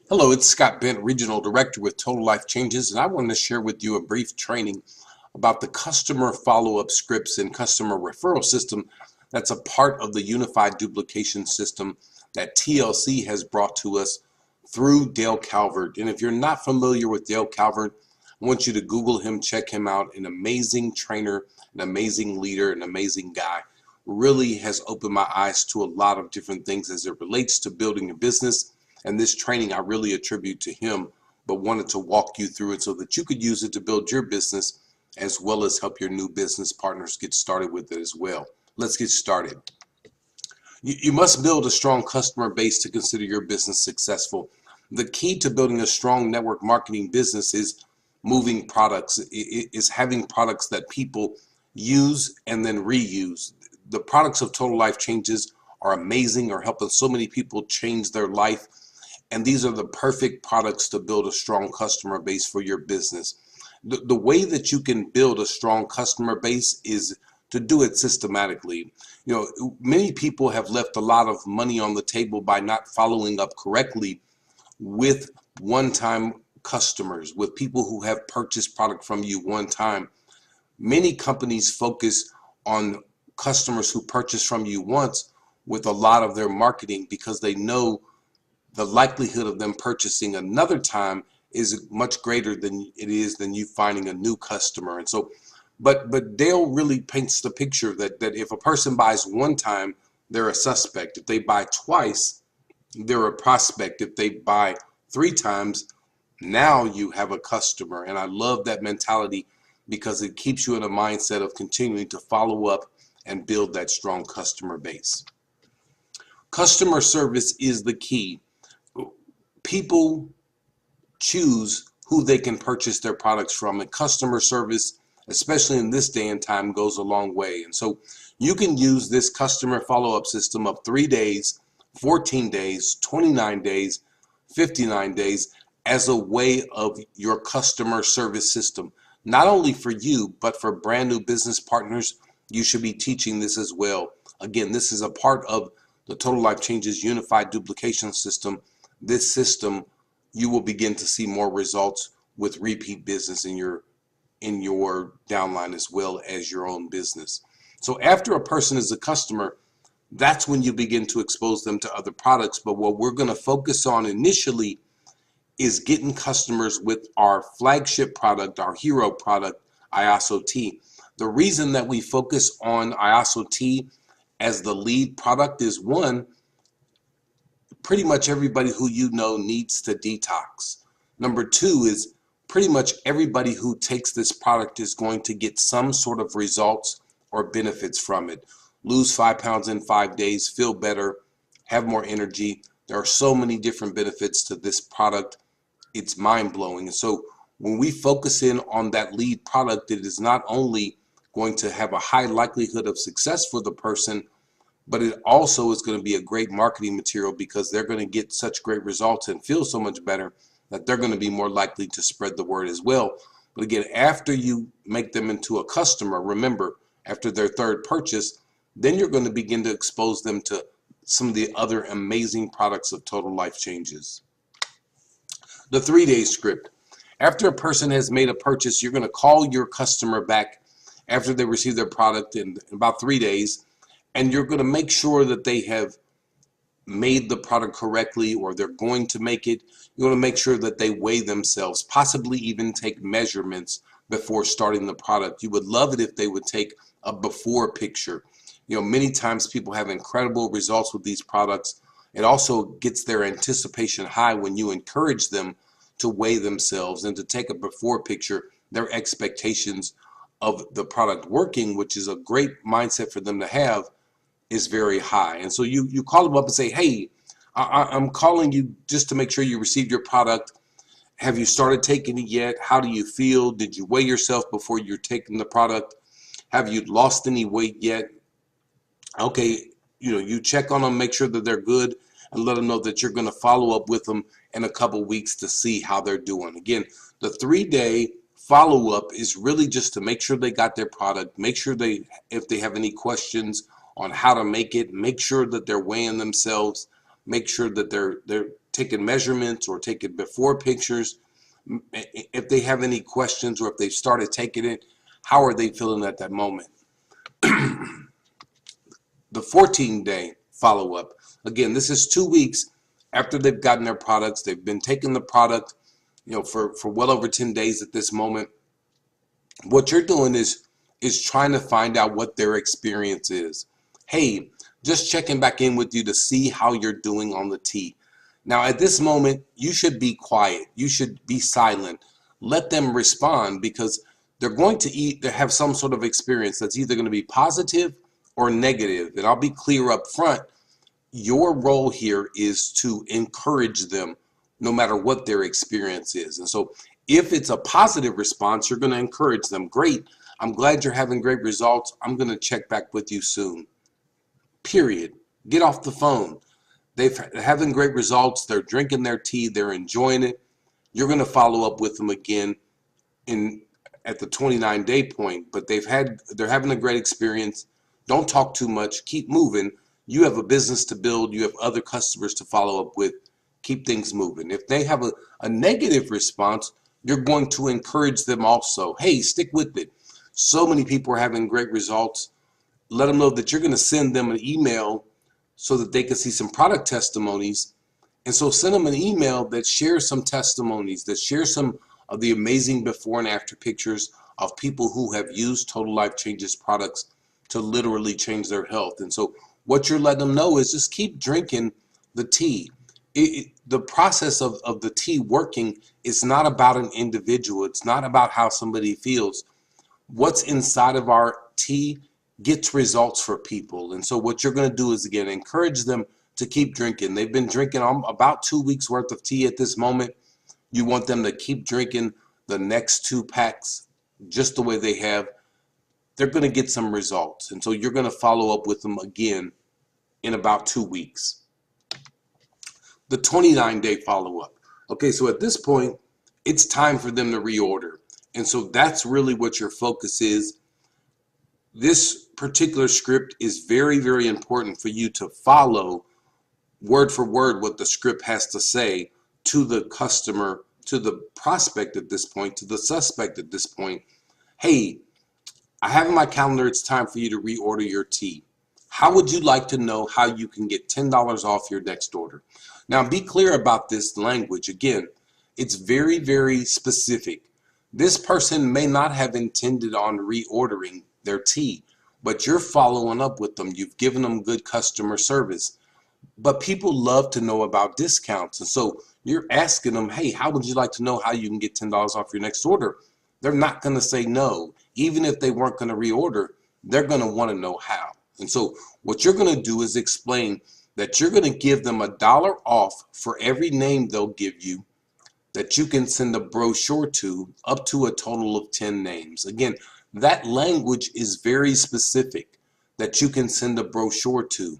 Hello, it's Scott Bent, Regional Director with Total Life Changes, and I wanted to share with you a brief training about the customer follow-up scripts and customer referral system that's a part of the unified duplication system that TLC has brought to us through Dale Calvert. And if you're not familiar with Dale Calvert, I want you to Google him, check him out. An amazing trainer, an amazing leader, an amazing guy. Really has opened my eyes to a lot of different things as it relates to building a business. And this training I really attribute to him, but wanted to walk you through it so that you could use it to build your business as well as help your new business partners get started with it as well. Let's get started. You must build a strong customer base to consider your business successful. The key to building a strong network marketing business is moving products, is having products that people use and then reuse. The products of Total Life Changes are amazing, are helping so many people change their life. And these are the perfect products to build a strong customer base for your business. The way that you can build a strong customer base is to do it systematically. Many people have left a lot of money on the table by not following up correctly with one-time customers, with people who have purchased product from you one time. Many companies focus on customers who purchase from you once with a lot of their marketing because they know the likelihood of them purchasing another time is much greater than it is than you finding a new customer. And so, but Dale really paints the picture that if a person buys one time, they're a suspect. If they buy twice, they're a prospect. If they buy three times, now you have a customer. And I love that mentality because it keeps you in a mindset of continuing to follow up and build that strong customer base. Customer service is the key. People choose who they can purchase their products from, and customer service, especially in this day and time, goes a long way. And so you can use this customer follow-up system of 3 days, 14 days, 29 days, 59 days as a way of your customer service system. Not only for you, but for brand new business partners, you should be teaching this as well. Again, this is a part of the Total Life Changes unified duplication system. This system, you will begin to see more results with repeat business in your downline as well as your own business. So after a person is a customer, that's when you begin to expose them to other products. But what we're going to focus on initially is getting customers with our flagship product, our hero product, ISOT. The reason that we focus on ISOT as the lead product is, one, pretty much everybody who you know needs to detox. Number two is pretty much everybody who takes this product is going to get some sort of results or benefits from it. Lose 5 pounds in 5 days, feel better, have more energy. There are so many different benefits to this product. It's mind-blowing. And so when we focus in on that lead product, it is not only going to have a high likelihood of success for the person, but it also is going to be a great marketing material because they're going to get such great results and feel so much better that they're going to be more likely to spread the word as well. But again, after you make them into a customer, remember, after their third purchase, then you're going to begin to expose them to some of the other amazing products of Total Life Changes. The 3-day script. After a person has made a purchase, you're going to call your customer back after they receive their product in about 3 days. And you're going to make sure that they have made the product correctly, or they're going to make it. You're going to make sure that they weigh themselves, possibly even take measurements before starting the product. You would love it if they would take a before picture. Many times people have incredible results with these products. It also gets their anticipation high when you encourage them to weigh themselves and to take a before picture. Their expectations of the product working, which is a great mindset for them to have, is very high. And so you call them up and say, hey, I'm calling you just to make sure you received your product. Have you started taking it yet? How do you feel? Did you weigh yourself before you're taking the product? Have you lost any weight yet? Okay, you check on them, make sure that they're good, and let them know that you're going to follow up with them in a couple weeks to see how they're doing. Again, the 3-day follow-up is really just to make sure they got their product, make sure if they have any questions on how to make it, make sure that they're weighing themselves, make sure that they're taken measurements or taken before pictures, if they have any questions or if they've started taking it, how are they feeling at that moment? The 14-day follow-up. Again, this is 2 weeks after they've gotten their products. They've been taking the product, for well over 10 days at this moment. What you're doing is trying to find out what their experience is. Hey, just checking back in with you to see how you're doing on the tea. Now, at this moment, you should be quiet. You should be silent. Let them respond, because they're going to have some sort of experience that's either going to be positive or negative. And I'll be clear up front. Your role here is to encourage them no matter what their experience is. And so if it's a positive response, you're going to encourage them. Great. I'm glad you're having great results. I'm going to check back with you soon. Period. Get off the phone. They're having great results. They're drinking their tea. They're enjoying it. You're going to follow up with them again at the 29-day point. But they're having a great experience. Don't talk too much. Keep moving. You have a business to build. You have other customers to follow up with. Keep things moving. If they have a negative response, you're going to encourage them also. Hey, stick with it. So many people are having great results. Let them know that you're going to send them an email so that they can see some product testimonies. And so send them an email that shares some testimonies, that shares some of the amazing before and after pictures of people who have used Total Life Changes products to literally change their health. And so what you're letting them know is just keep drinking the tea. The process of the tea working is not about an individual. It's not about how somebody feels. What's inside of our tea gets results for people. And so what you're going to do is, again, encourage them to keep drinking. They've been drinking about 2 weeks worth of tea at this moment. You want them to keep drinking the next 2 packs just the way they have. They're going to get some results. And so you're going to follow up with them again in about 2 weeks. The 29-day follow-up. Okay, so at this point, it's time for them to reorder. And so that's really what your focus is. This particular script is very, very important for you to follow word for word what the script has to say to the customer, to the prospect at this point, to the suspect at this point. Hey, I have in my calendar, it's time for you to reorder your tea. How would you like to know how you can get $10 off your next order? Now, be clear about this language. Again, it's very, very specific. This person may not have intended on reordering their tea, but you're following up with them. You've given them good customer service. But people love to know about discounts. And so you're asking them, hey, how would you like to know how you can get $10 off your next order? They're not going to say no. Even if they weren't going to reorder, they're going to want to know how. And so what you're going to do is explain that you're going to give them $1 off for every name they'll give you that you can send a brochure to, up to a total of 10 names. Again, that language is very specific, that you can send a brochure to.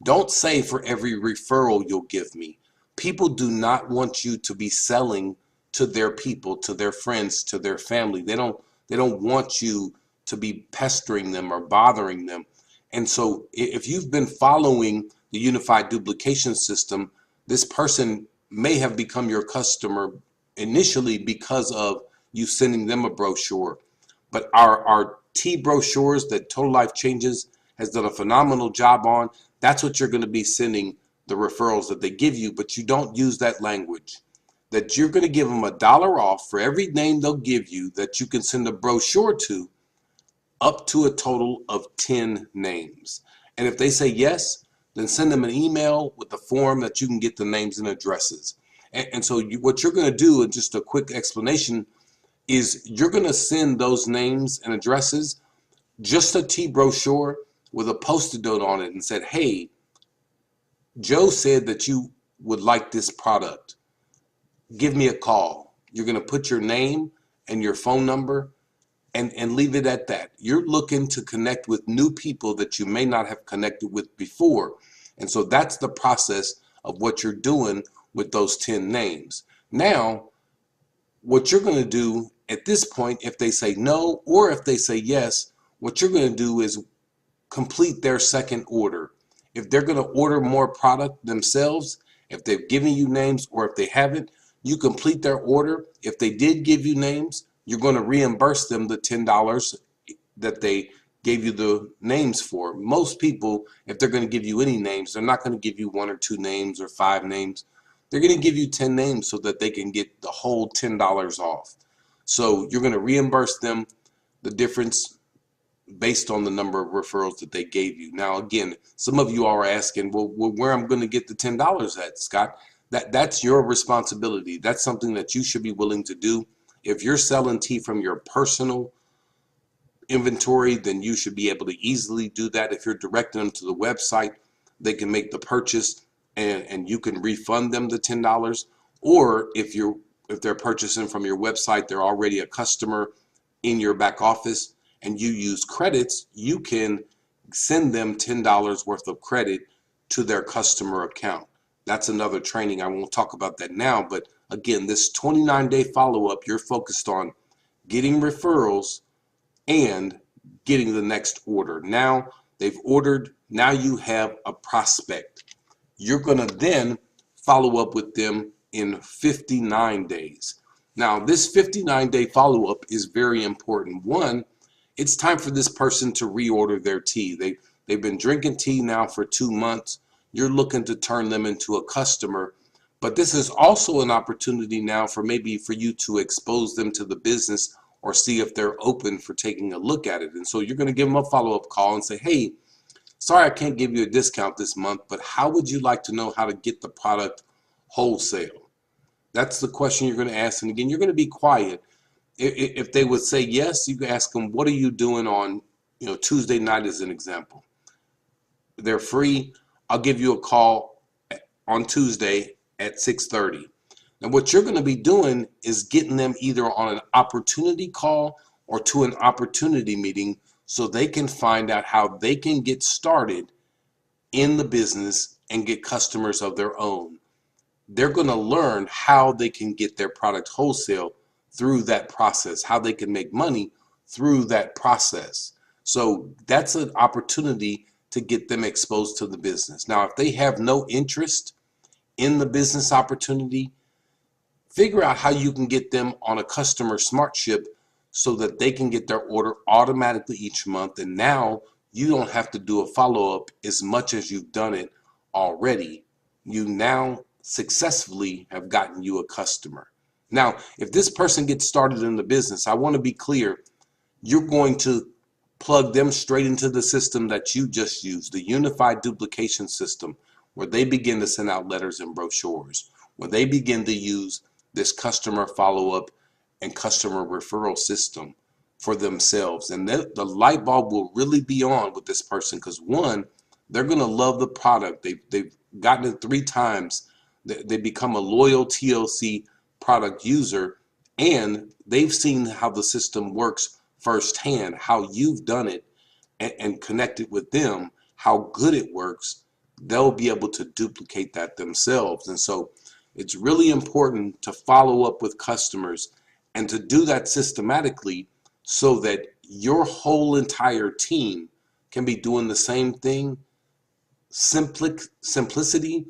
Don't say for every referral you'll give me. People do not want you to be selling to their people, to their friends, to their family. They don't want you to be pestering them or bothering them. And so if you've been following the unified duplication system, this person may have become your customer initially because of you sending them a brochure. But our tea brochures that Total Life Changes has done a phenomenal job on, that's what you're going to be sending the referrals that they give you. But you don't use that language, that you're going to give them $1 off for every name they'll give you that you can send a brochure to, up to a total of 10 names. And if they say yes, then send them an email with the form that you can get the names and addresses. And so what you're going to do, and just a quick explanation, is you're going to send those names and addresses, just a tea brochure with a Post-it note on it, and said, hey, Joe said that you would like this product. Give me a call. You're going to put your name and your phone number and leave it at that. You're looking to connect with new people that you may not have connected with before. And so that's the process of what you're doing with those 10 names. Now, what you're going to do at this point, if they say no or if they say yes, what you're going to do is complete their second order. If they're going to order more product themselves If they've given you names or if they haven't, you complete their order. If they did give you names, you're going to reimburse them the $10 that they gave you the names for. Most people, if they're going to give you any names, they're not going to give you 1 or 2 names or 5 names. They're going to give you 10 names so that they can get the whole $10 off. So you're going to reimburse them the difference based on the number of referrals that they gave you. Now, again, some of you are asking, well, where I'm going to get the $10 at, Scott? That's your responsibility. That's something that you should be willing to do. If you're selling tea from your personal inventory, then you should be able to easily do that. If you're directing them to the website, they can make the purchase and you can refund them the $10. Or if they're purchasing from your website, they're already a customer in your back office and you use credits, you can send them $10 worth of credit to their customer account. That's another training. I won't talk about that now, but again, this 29-day follow-up, you're focused on getting referrals and getting the next order. Now they've ordered, now you have a prospect. You're going to then follow up with them in 59 days. Now this 59-day follow-up is very important. One, it's time for this person to reorder their tea. They've been drinking tea now for 2 months. You're looking to turn them into a customer, but this is also an opportunity now for you to expose them to the business or see if they're open for taking a look at it. And so you're going to give them a follow-up call and say, hey, sorry I can't give you a discount this month, but how would you like to know how to get the product wholesale? That's the question you're going to ask. And again, you're going to be quiet. If they would say yes, you can ask them, what are you doing on Tuesday night as an example? They're free. I'll give you a call on Tuesday at 6:30. And what you're going to be doing is getting them either on an opportunity call or to an opportunity meeting so they can find out how they can get started in the business and get customers of their own. They're going to learn how they can get their product wholesale through that process, how they can make money through that process. So that's an opportunity to get them exposed to the business. Now, if they have no interest in the business opportunity, figure out how you can get them on a customer smart ship so that they can get their order automatically each month. And now you don't have to do a follow-up as much as you've done it already. You now successfully have gotten you a customer. Now, if this person gets started in the business, I want to be clear, you're going to plug them straight into the system that you just used, the unified duplication system, where they begin to send out letters and brochures, where they begin to use this customer follow-up and customer referral system for themselves. And the light bulb will really be on with this person because, one, they're going to love the product. They've gotten it 3 times. They become a loyal TLC product user, and they've seen how the system works firsthand, how you've done it and connected with them, how good it works. They'll be able to duplicate that themselves. And so it's really important to follow up with customers and to do that systematically so that your whole entire team can be doing the same thing. Simplicity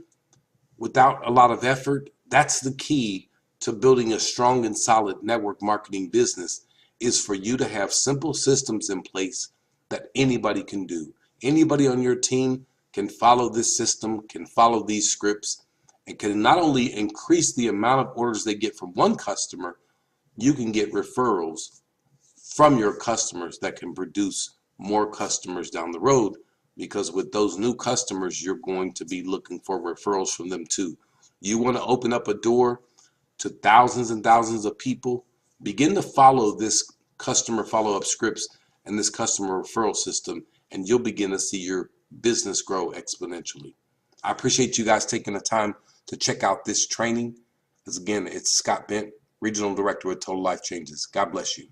without a lot of effort, that's the key to building a strong and solid network marketing business, is for you to have simple systems in place that anybody can do. Anybody on your team can follow this system, can follow these scripts, and can not only increase the amount of orders they get from one customer, you can get referrals from your customers that can produce more customers down the road, because with those new customers, you're going to be looking for referrals from them too. You want to open up a door to thousands and thousands of people, begin to follow this customer follow-up scripts and this customer referral system, and you'll begin to see your business grow exponentially. I appreciate you guys taking the time to check out this training. As again, it's Scott Bent, Regional Director with Total Life Changes. God bless you.